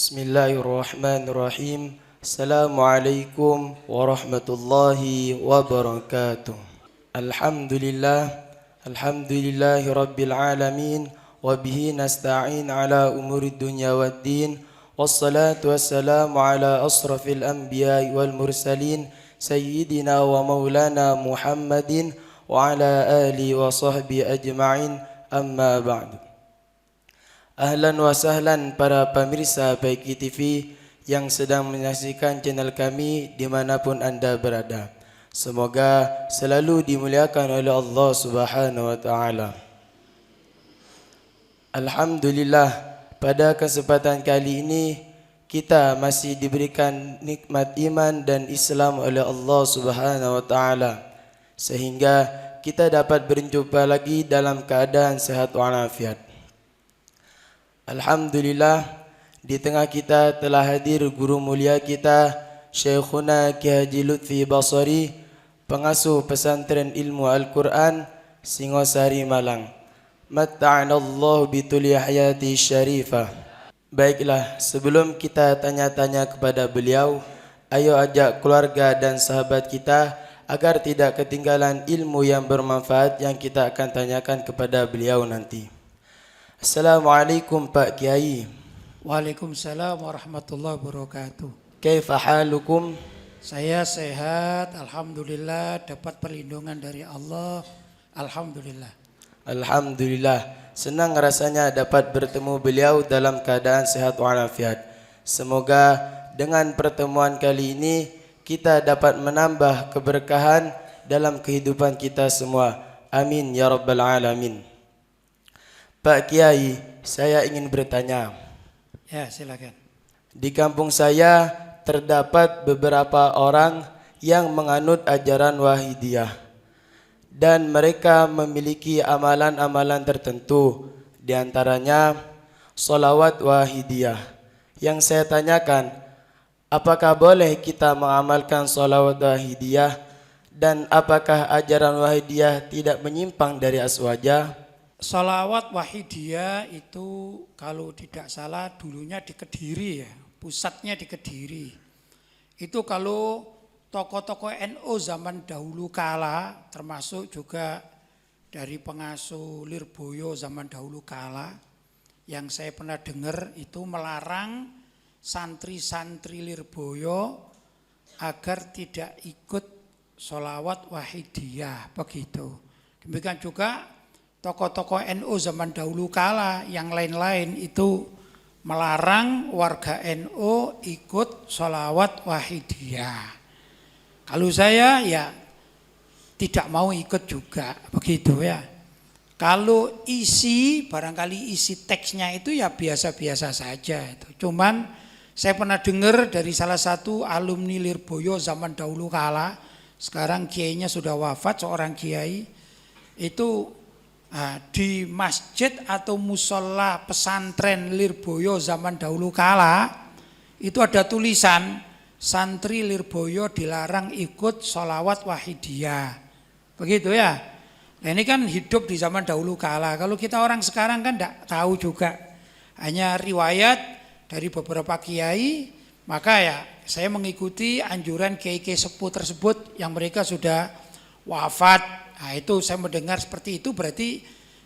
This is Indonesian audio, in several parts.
Bismillahirrahmanirrahim. Assalamualaikum warahmatullahi wabarakatuh. Alhamdulillahi rabbil alamin. Wabihi nasta'in ala umuri dunya waddin. Wassalatu wassalamu ala asrafil anbiya'i wal mursalin. Sayyidina wa maulana Muhammadin wa ala alihi wa sahbihi ajma'in. Amma ba'du. Ahlan wa sahlan para pemirsa Baiki TV yang sedang menyaksikan channel kami dimanapun anda berada. Semoga selalu dimuliakan oleh Allah Subhanahu wa Ta'ala. Alhamdulillah, pada kesempatan kali ini kita masih diberikan nikmat iman dan Islam oleh Allah Subhanahu wa Ta'ala, sehingga kita dapat berjumpa lagi dalam keadaan sehat walafiat. Alhamdulillah, di tengah kita telah hadir guru mulia kita Syekhuna Kiai Haji Lutfi Basari, pengasuh pesantren ilmu Al-Quran Singosari Malang. Matta'anallahu bituli hayati syarifah. Baiklah, sebelum kita tanya-tanya kepada beliau, ayo ajak keluarga dan sahabat kita agar tidak ketinggalan ilmu yang bermanfaat yang kita akan tanyakan kepada beliau nanti. Assalamualaikum Pak Kiai. Waalaikumsalam warahmatullahi wabarakatuh. Kaifa halukum? Saya sehat, alhamdulillah, dapat perlindungan dari Allah. Alhamdulillah. Alhamdulillah, senang rasanya dapat bertemu beliau dalam keadaan sehat walafiat. Semoga dengan pertemuan kali ini kita dapat menambah keberkahan dalam kehidupan kita semua. Amin ya rabbal alamin. Pak Kiai, saya ingin bertanya. Ya, silakan. Di kampung saya terdapat beberapa orang yang menganut ajaran Wahidiyah dan mereka memiliki amalan-amalan tertentu, di antaranya sholawat Wahidiyah. Yang saya tanyakan, apakah boleh kita mengamalkan sholawat Wahidiyah dan apakah ajaran Wahidiyah tidak menyimpang dari aswaja? Sholawat Wahidiyah itu kalau tidak salah dulunya di Kediri ya, pusatnya di Kediri. Itu kalau tokoh-tokoh NU zaman dahulu kala, termasuk juga dari pengasuh Lirboyo zaman dahulu kala, yang saya pernah dengar itu melarang santri-santri Lirboyo agar tidak ikut sholawat Wahidiyah, begitu. Demikian juga tokoh-tokoh NU zaman dahulu kala yang lain-lain itu melarang warga NU ikut sholawat Wahidiyah. Kalau saya ya tidak mau ikut juga, begitu ya. Kalau barangkali isi teksnya itu ya biasa-biasa saja itu. Cuman saya pernah dengar dari salah satu alumni Lirboyo zaman dahulu kala, sekarang kiainya sudah wafat, seorang kiai itu di masjid atau musola pesantren Lirboyo zaman dahulu kala itu ada tulisan santri Lirboyo dilarang ikut sholawat Wahidiyah, begitu ya. Nah ini kan hidup di zaman dahulu kala. Kalau kita orang sekarang kan tidak tahu juga, hanya riwayat dari beberapa kiai. Maka ya saya mengikuti anjuran kiai-kiai sepuh tersebut yang mereka sudah wafat. Nah itu saya mendengar seperti itu, berarti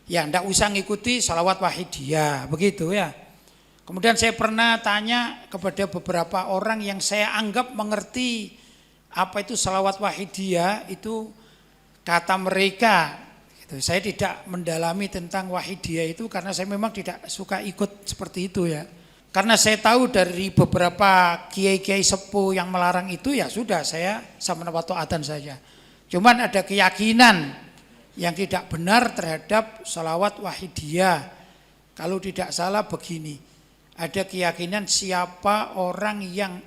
ya tidak usah ngikuti sholawat Wahidiyah, begitu ya. Kemudian saya pernah tanya kepada beberapa orang yang saya anggap mengerti apa itu sholawat Wahidiyah, itu kata mereka, gitu. Saya tidak mendalami tentang Wahidiyah itu karena saya memang tidak suka ikut seperti itu ya. Karena saya tahu dari beberapa kiai-kiai sepuh yang melarang itu, ya sudah, saya sama ta'atan saja. Cuman ada keyakinan yang tidak benar terhadap sholawat Wahidiyah. Kalau tidak salah begini, ada keyakinan siapa orang yang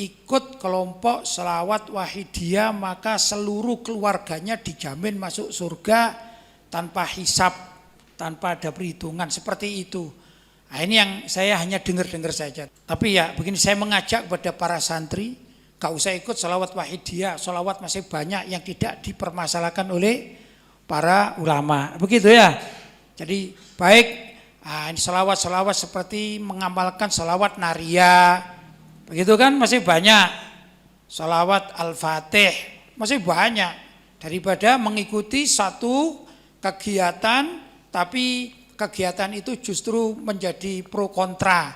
ikut kelompok sholawat Wahidiyah maka seluruh keluarganya dijamin masuk surga tanpa hisab, tanpa ada perhitungan, seperti itu. Nah ini yang saya hanya dengar-dengar saja. Tapi ya begini, saya mengajak kepada para santri, gak usah ikut sholawat Wahidiyah. Sholawat masih banyak yang tidak dipermasalahkan oleh para ulama, begitu ya. Jadi baik Ini selawat-selawat seperti mengamalkan selawat naria, begitu kan masih banyak. Selawat al-fatih masih banyak daripada mengikuti satu kegiatan tapi kegiatan itu justru menjadi pro kontra,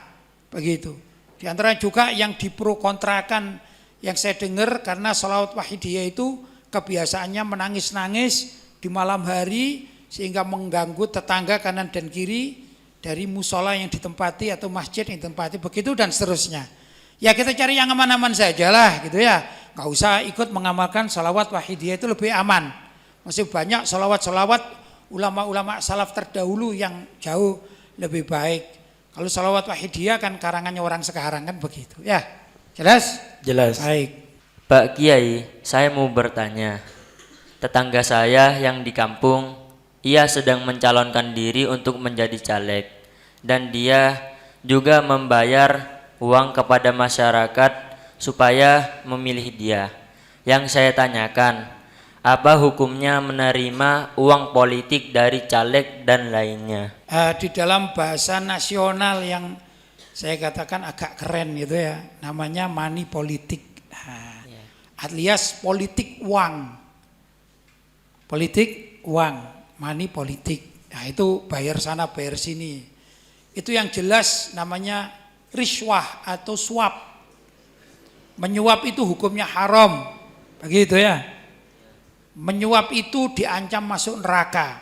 begitu. Di antara juga yang dipro kontrakan yang saya dengar karena selawat wahidiyah itu kebiasaannya menangis-nangis di malam hari sehingga mengganggu tetangga kanan dan kiri dari musola yang ditempati atau masjid yang ditempati, begitu dan seterusnya. Ya kita cari yang aman-aman saja lah gitu ya, nggak usah ikut mengamalkan salawat wahidiyah, itu lebih aman. Masih banyak salawat-salawat ulama-ulama salaf terdahulu yang jauh lebih baik. Kalau salawat wahidiyah kan karangannya orang sekarang kan begitu ya. Jelas? Jelas. Baik. Pak Kiai, saya mau bertanya. Tetangga saya yang di kampung, ia sedang mencalonkan diri untuk menjadi caleg. Dan dia juga membayar uang kepada masyarakat supaya memilih dia. Yang saya tanyakan, apa hukumnya menerima uang politik dari caleg dan lainnya? Di dalam bahasa nasional yang saya katakan agak keren gitu ya, namanya money politik. Alias politik uang. Politik uang, money politik. Nah itu bayar sana bayar sini. Itu yang jelas namanya riswah atau suap. Menyuap itu hukumnya haram, begitu ya. Menyuap itu diancam masuk neraka,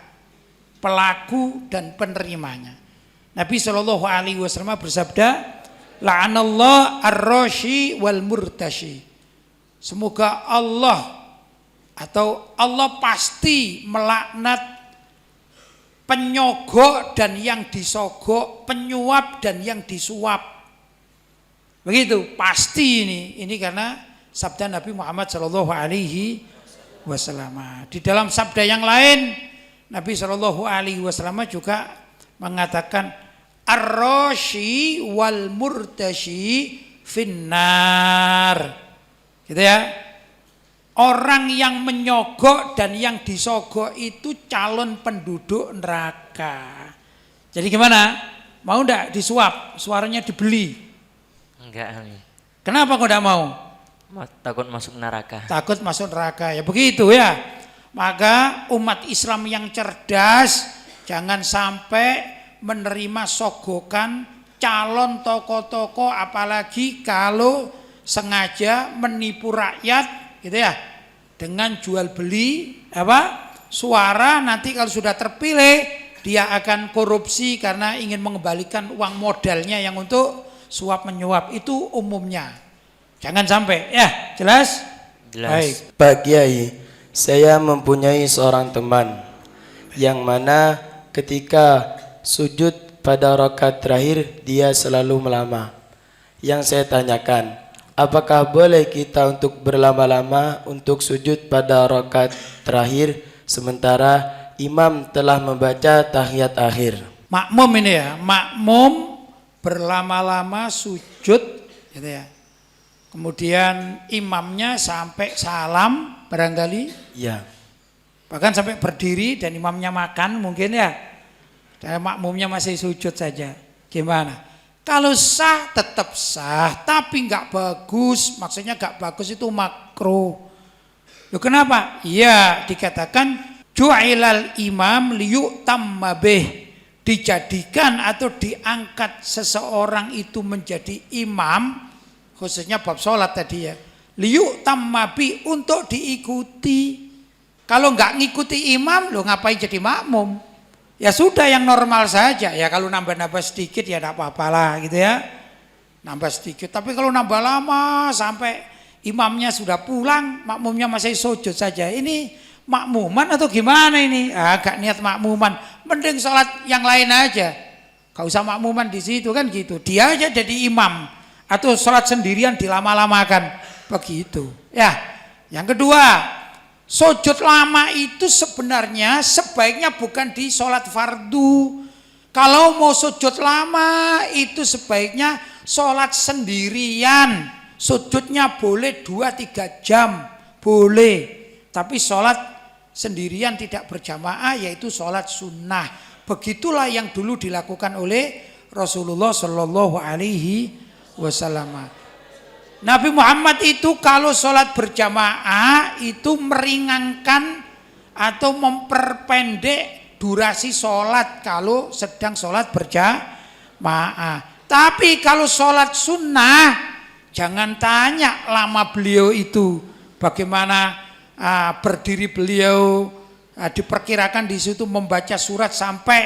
pelaku dan penerimanya. Nabi SAW bersabda, la'anallah ar-rashi wal murtashi. Semoga Allah pasti melaknat penyogok dan yang disogok, penyuap dan yang disuap. Begitu, pasti ini karena sabda Nabi Muhammad SAW. Di dalam sabda yang lain, Nabi SAW juga mengatakan ar-rashi wal murtashi finnar. Gitu ya. Orang yang menyogok dan yang disogok itu calon penduduk neraka. Jadi gimana? Mau enggak disuap? Suaranya dibeli? Enggak. Kenapa kau enggak mau? Takut masuk neraka. Takut masuk neraka, ya begitu ya. Maka umat Islam yang cerdas jangan sampai menerima sogokan calon tokoh-tokoh, apalagi kalau sengaja menipu rakyat gitu ya, dengan jual beli suara. Nanti kalau sudah terpilih dia akan korupsi karena ingin mengembalikan uang modalnya yang untuk suap menyuap. Itu umumnya, jangan sampai ya. Jelas? Baik. Pak Kiai, saya mempunyai seorang teman yang mana ketika sujud pada rakaat terakhir dia selalu melama. Yang saya tanyakan, apakah boleh kita untuk berlama-lama untuk sujud pada rakaat terakhir sementara imam telah membaca tahiyat akhir? Makmum ini ya, makmum berlama-lama sujud gitu ya. Kemudian imamnya sampai salam barangkali. Ya. Bahkan sampai berdiri dan imamnya makan mungkin ya. Dan makmumnya masih sujud saja. Gimana? Kalau sah tetap sah, tapi nggak bagus, maksudnya nggak bagus itu makruh. Loh kenapa? Iya dikatakan ju'ilal imam liyu'tamma bih, dijadikan atau diangkat seseorang itu menjadi imam, khususnya bab sholat tadi ya, liyu'tamma bih, untuk diikuti. Kalau nggak ngikuti imam, lo ngapain jadi makmum? Ya sudah yang normal saja ya, kalau nambah-nambah sedikit ya tidak apa-apalah gitu ya, nambah sedikit. Tapi kalau nambah lama sampai imamnya sudah pulang, makmumnya masih sujud saja, ini makmuman atau gimana ini? Agak niat makmuman, mending sholat yang lain aja, gak usah makmuman di situ kan gitu. Dia aja jadi imam atau sholat sendirian dilama-lamakan begitu ya. Yang kedua, sujud lama itu sebenarnya sebaiknya bukan di sholat fardu. Kalau mau sujud lama itu sebaiknya sholat sendirian. Sujudnya boleh 2-3 jam, boleh. Tapi sholat sendirian tidak berjamaah yaitu sholat sunnah. begitulah yang dulu dilakukan oleh Rasulullah Shallallahu Alaihi Wasallam. Nabi Muhammad itu kalau sholat berjamaah itu meringankan atau memperpendek durasi sholat kalau sedang sholat berjamaah. Tapi kalau sholat sunnah, jangan tanya lama beliau itu, bagaimana berdiri beliau. Diperkirakan di situ membaca surat sampai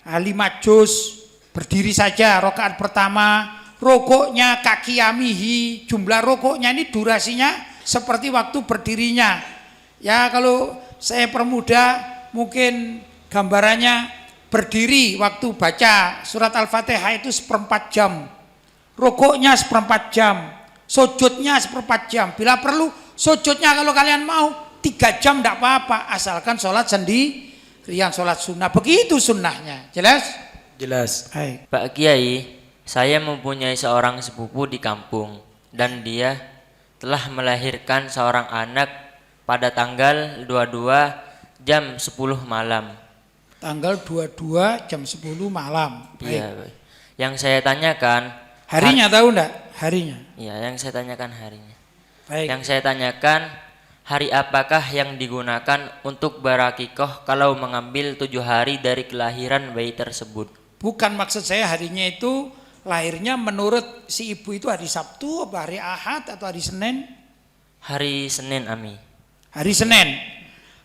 5 juz, berdiri saja rakaat pertama, rukuknya kakiyamihi, jumlah rukuknya ini durasinya seperti waktu berdirinya. Ya kalau saya permudah mungkin gambarannya berdiri waktu baca surat Al-Fatihah itu 1/4 jam, rukuknya 1/4 jam, sujudnya 1/4 jam. Bila perlu sujudnya kalau kalian mau 3 jam tidak apa-apa, asalkan sholat sendirian, sholat sunnah. Begitu sunnahnya. Jelas? Jelas. Baik. Pak Kiai, saya mempunyai seorang sepupu di kampung dan dia telah melahirkan seorang anak pada tanggal 22 jam 10 malam. Tanggal 22 jam 10 malam. Baik. Iya. Yang saya tanyakan, Harinya tahu enggak? Harinya. Iya, yang saya tanyakan harinya. Baik. Yang saya tanyakan, hari apakah yang digunakan untuk berakikoh kalau mengambil 7 hari dari kelahiran bayi tersebut? Bukan maksud saya harinya itu lahirnya menurut si ibu itu hari Sabtu, apa hari Ahad atau hari Senin? Hari Senin, Ami. Hari Senin.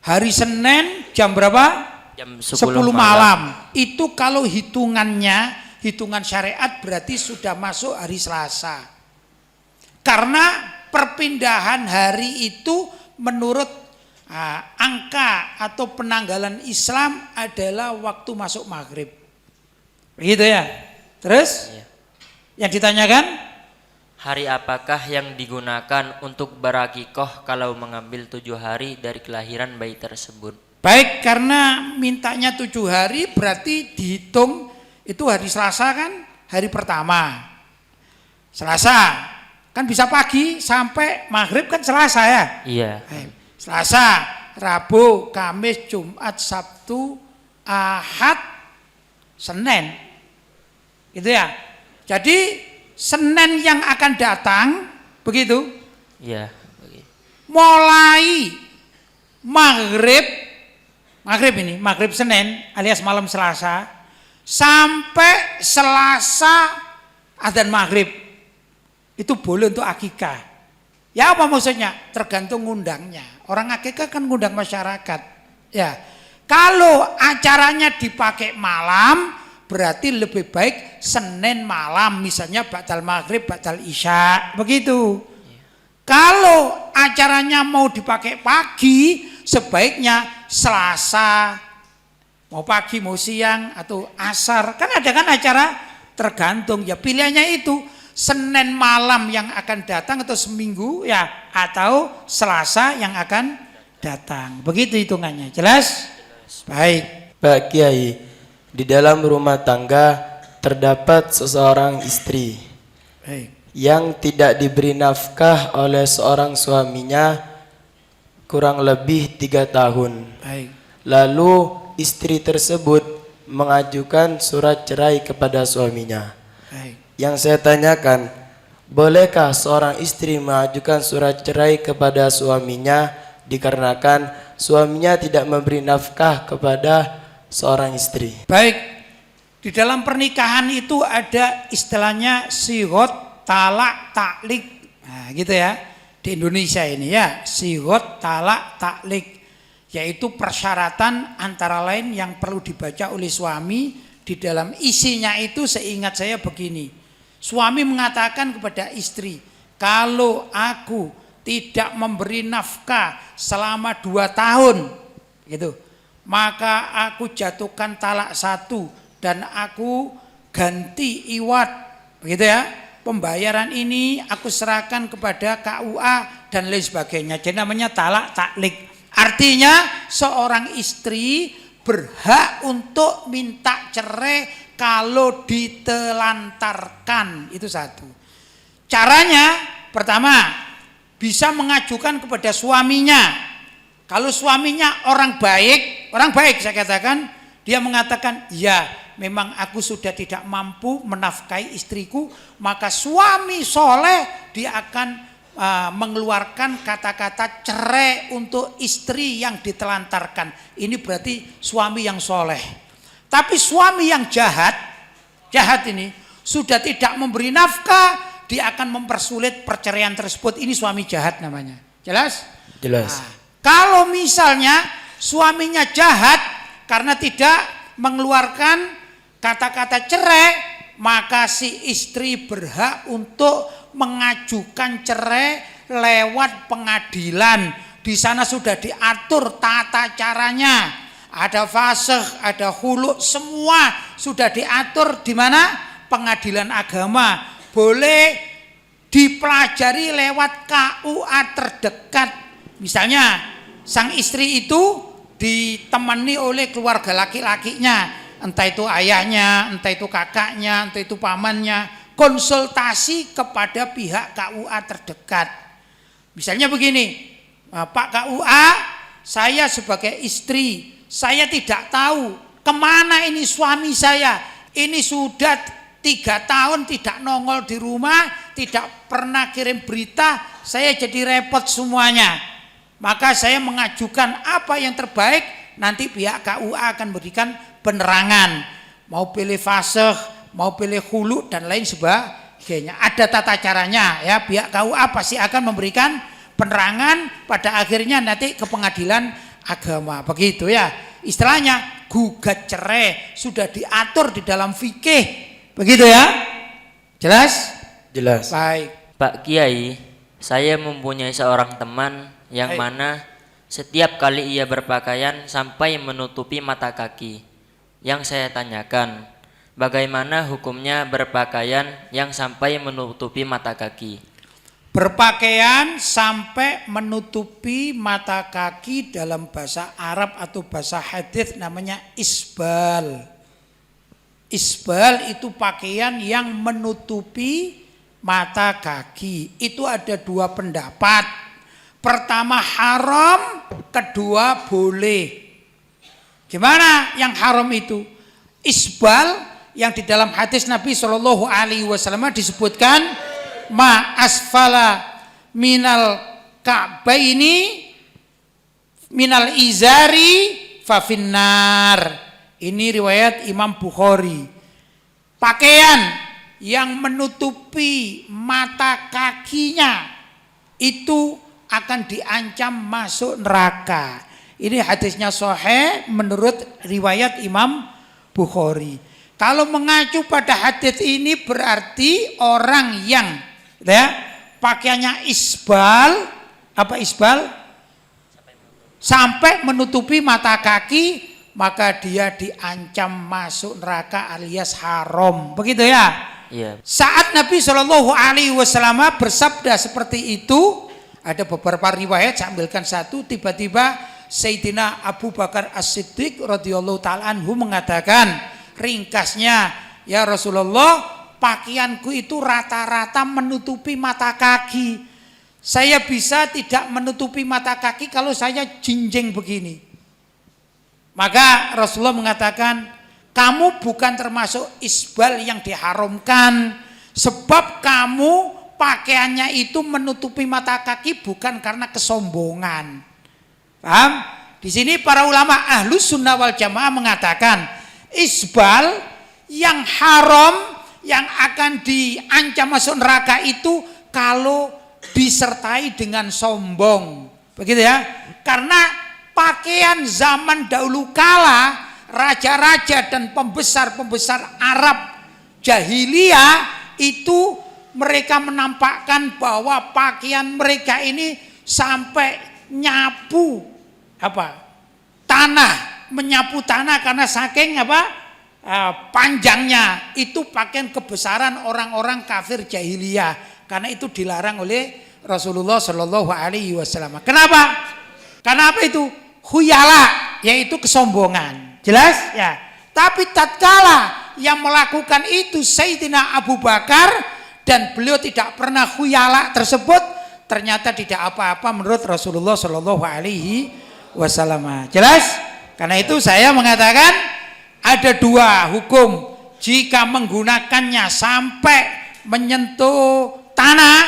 Hari Senin jam berapa? Jam 10 10 malam. Itu kalau hitungannya, hitungan syariat berarti sudah masuk hari Selasa. Karena perpindahan hari itu menurut angka atau penanggalan Islam adalah waktu masuk maghrib. Begitu ya. Terus Iya. yang ditanyakan, Hari apakah yang digunakan untuk berakikoh kalau mengambil 7 hari dari kelahiran bayi tersebut? baik, karena mintanya 7 hari berarti dihitung itu hari Selasa kan, hari pertama. Selasa kan bisa pagi sampai maghrib kan Selasa ya. Iya. Selasa, Rabu, Kamis, Jumat, Sabtu, Ahad, Senin. Gitu ya. Jadi Senin yang akan datang begitu. Iya. Begitu. Mulai maghrib Senin alias malam Selasa sampai Selasa adzan maghrib itu boleh untuk akikah. Ya apa maksudnya? Tergantung ngundangnya. Orang akikah kan ngundang masyarakat. Ya, kalau acaranya dipakai malam berarti lebih baik Senin malam, misalnya ba'dal maghrib, ba'dal isya, begitu. Kalau acaranya mau dipakai pagi, sebaiknya Selasa, mau pagi, mau siang, atau asar. Kan ada kan acara tergantung, ya pilihannya itu Senin malam yang akan datang atau seminggu ya, atau Selasa yang akan datang. Begitu hitungannya. Jelas? Baik. Pak Kiai, di dalam rumah tangga terdapat seseorang istri Baik. yang tidak diberi nafkah oleh seorang suaminya kurang lebih 3 tahun. Baik. Lalu istri tersebut mengajukan surat cerai kepada suaminya. Baik. Yang saya tanyakan, bolehkah seorang istri mengajukan surat cerai kepada suaminya dikarenakan suaminya tidak memberi nafkah kepada seorang istri? Baik. Di dalam pernikahan itu ada istilahnya sighot, talak, taklik. Nah, gitu ya. Di Indonesia ini ya, sighot, talak, taklik. Yaitu persyaratan antara lain yang perlu dibaca oleh suami. Di dalam isinya itu seingat saya begini. Suami mengatakan kepada istri, kalau aku tidak memberi nafkah selama 2 tahun, gitu, maka aku jatuhkan talak 1 dan aku ganti iwat, begitu ya. Pembayaran ini aku serahkan kepada KUA dan lain sebagainya. Jadi namanya talak taklik. Artinya seorang istri berhak untuk minta cerai kalau ditelantarkan. Itu satu. Caranya pertama bisa mengajukan kepada suaminya. Kalau suaminya orang baik saya katakan dia mengatakan, ya memang aku sudah tidak mampu menafkahi istriku, maka suami soleh dia akan mengeluarkan kata-kata cerai untuk istri yang ditelantarkan. Ini berarti suami yang soleh. Tapi suami yang jahat ini sudah tidak memberi nafkah, dia akan mempersulit perceraian tersebut. Ini suami jahat namanya. Jelas? Jelas. Nah, kalau misalnya suaminya jahat karena tidak mengeluarkan kata-kata cerai, maka si istri berhak untuk mengajukan cerai lewat pengadilan. Di sana sudah diatur tata caranya. Ada fasakh, ada khulu, semua sudah diatur di mana? Pengadilan agama. Boleh dipelajari lewat KUA terdekat. Misalnya sang istri itu ditemani oleh keluarga laki-lakinya, entah itu ayahnya, entah itu kakaknya, entah itu pamannya, konsultasi kepada pihak KUA terdekat. Misalnya begini, Pak KUA, saya sebagai istri, saya tidak tahu kemana ini suami saya. Ini sudah 3 tahun tidak nongol di rumah, tidak pernah kirim berita, saya jadi repot semuanya. Maka saya mengajukan apa yang terbaik, nanti pihak KUA akan berikan penerangan. Mau pilih fasakh, mau pilih khulu dan lain sebagainya. Ada tata caranya ya, pihak KUA pasti akan memberikan penerangan, pada akhirnya nanti ke pengadilan agama. Begitu ya. Istilahnya gugat cerai sudah diatur di dalam fikih. Begitu ya? Jelas? Jelas. Baik. Pak Kiai, saya mempunyai seorang teman yang mana setiap kali ia berpakaian sampai menutupi mata kaki. Yang saya tanyakan, bagaimana hukumnya berpakaian yang sampai menutupi mata kaki? Berpakaian sampai menutupi mata kaki dalam bahasa Arab atau bahasa hadis namanya isbal. Isbal itu pakaian yang menutupi mata kaki. Itu ada 2 pendapat. Pertama haram, kedua boleh. Gimana yang haram itu? Isbal yang di dalam hadis Nabi Shallallahu Alaihi Wasallam disebutkan ma asfala minal ka'baini minal izari fafinnar. Ini riwayat Imam Bukhari. Pakaian yang menutupi mata kakinya itu akan diancam masuk neraka. Ini hadisnya sahih menurut riwayat Imam Bukhari. Kalau mengacu pada hadis ini berarti orang yang ya, pakaiannya isbal, apa isbal? Sampai menutupi mata kaki, maka dia diancam masuk neraka alias haram. Begitu ya? Iya. Saat Nabi Shallallahu Alaihi Wasallam bersabda seperti itu, ada beberapa riwayat, saya ambilkan satu. Tiba-tiba Sayyidina Abu Bakar As-Siddiq radhiyallahu ta'ala anhu mengatakan, ringkasnya, ya Rasulullah, pakaianku itu rata-rata menutupi mata kaki. Saya bisa tidak menutupi mata kaki kalau saya jinjing begini. Maka Rasulullah mengatakan, kamu bukan termasuk isbal yang diharamkan, sebab kamu pakaiannya itu menutupi mata kaki bukan karena kesombongan. Paham? Di sini para ulama Ahlus Sunnah wal Jamaah mengatakan isbal yang haram, yang akan diancam masuk neraka itu kalau disertai dengan sombong. Begitu ya? Karena pakaian zaman dahulu kala, raja-raja dan pembesar-pembesar Arab jahiliyah itu mereka menampakkan bahwa pakaian mereka ini sampai nyapu tanah, menyapu tanah karena saking panjangnya. Itu pakaian kebesaran orang-orang kafir jahiliyah, karena itu dilarang oleh Rasulullah Shallallahu Alaihi Wasallam. Kenapa? Karena apa itu? Khuyala, yaitu kesombongan. Jelas ya. Tapi tatkala yang melakukan itu Sayyidina Abu Bakar, dan beliau tidak pernah khuyala tersebut, ternyata tidak apa-apa menurut Rasulullah Shallallahu Alaihi Wasallam. Jelas? Karena itu saya mengatakan ada dua hukum. Jika menggunakannya sampai menyentuh tanah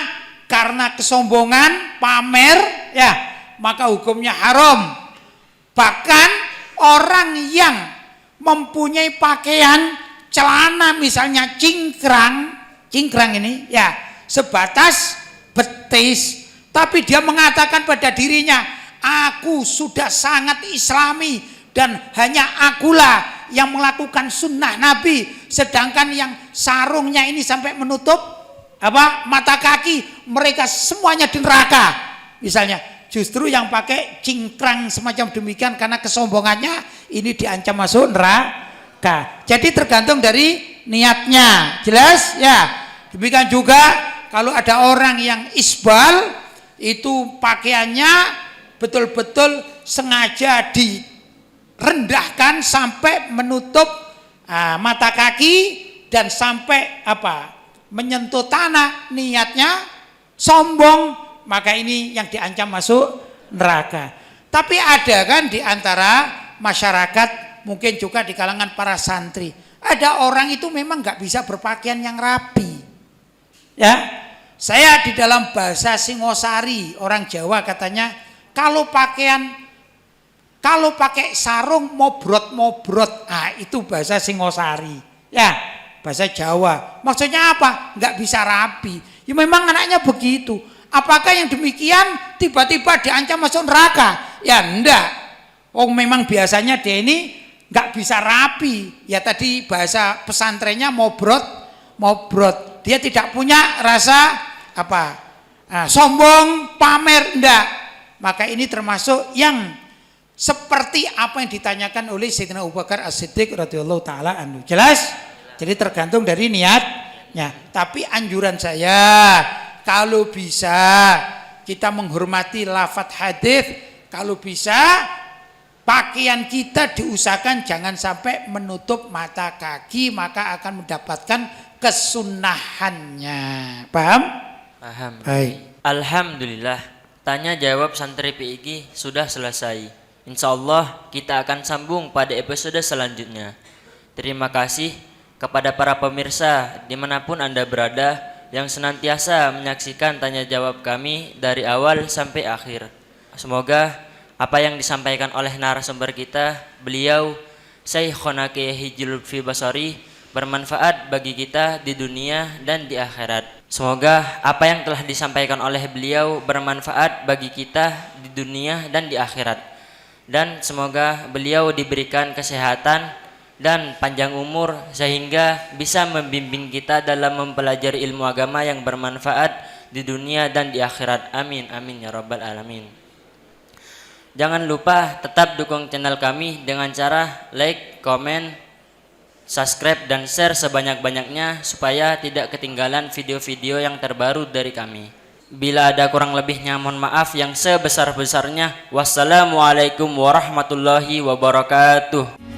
karena kesombongan, pamer, ya, maka hukumnya haram. Bahkan orang yang mempunyai pakaian celana misalnya cingkrang ini ya sebatas betis, tapi dia mengatakan pada dirinya, aku sudah sangat islami dan hanya akulah yang melakukan sunnah Nabi, sedangkan yang sarungnya ini sampai menutup mata kaki, mereka semuanya di neraka misalnya. Justru yang pakai cingkrang semacam demikian karena kesombongannya ini diancam masuk neraka. Jadi tergantung dari niatnya, jelas ya. Demikian juga kalau ada orang yang isbal, itu pakaiannya betul-betul sengaja direndahkan sampai menutup mata kaki dan sampai menyentuh tanah, niatnya sombong, maka ini yang diancam masuk neraka. Tapi ada kan di antara masyarakat, mungkin juga di kalangan para santri, ada orang itu memang nggak bisa berpakaian yang rapi. Ya, saya di dalam bahasa Singosari, orang Jawa katanya, kalau pakai sarung mobrot-mobrot, itu bahasa Singosari. Ya, bahasa Jawa. Maksudnya apa? Nggak bisa rapi. Ya memang anaknya begitu. Apakah yang demikian tiba-tiba diancam masuk neraka? Ya enggak. Memang biasanya dia ini nggak bisa rapi. Ya tadi bahasa pesantrennya mobrot. Dia tidak punya rasa sombong, pamer, enggak. Maka ini termasuk yang seperti apa yang ditanyakan oleh Sayyidina Abu Bakar As-Siddiq radhiyallahu taala anhu. Jelas? Jadi tergantung dari niatnya. Tapi anjuran saya, kalau bisa kita menghormati lafadz hadis, kalau bisa pakaian kita diusahakan jangan sampai menutup mata kaki, maka akan mendapatkan kesunahannya. Paham? Paham. Baik. Alhamdulillah, tanya jawab santri PIG sudah selesai. Insya Allah kita akan sambung pada episode selanjutnya. Terima kasih kepada para pemirsa dimanapun Anda berada yang senantiasa menyaksikan tanya jawab kami dari awal sampai akhir. Semoga apa yang disampaikan oleh narasumber kita, beliau Syekhona Kiai Haji Lutfi Basori, bermanfaat bagi kita di dunia dan di akhirat. Semoga apa yang telah disampaikan oleh beliau bermanfaat bagi kita di dunia dan di akhirat. Dan semoga beliau diberikan kesehatan dan panjang umur sehingga bisa membimbing kita dalam mempelajari ilmu agama yang bermanfaat di dunia dan di akhirat. Amin amin ya rabbal alamin. Jangan lupa tetap dukung channel kami dengan cara like, komen, subscribe dan share sebanyak-banyaknya supaya tidak ketinggalan video-video yang terbaru dari kami. Bila ada kurang lebihnya mohon maaf yang sebesar-besarnya. Wassalamualaikum warahmatullahi wabarakatuh.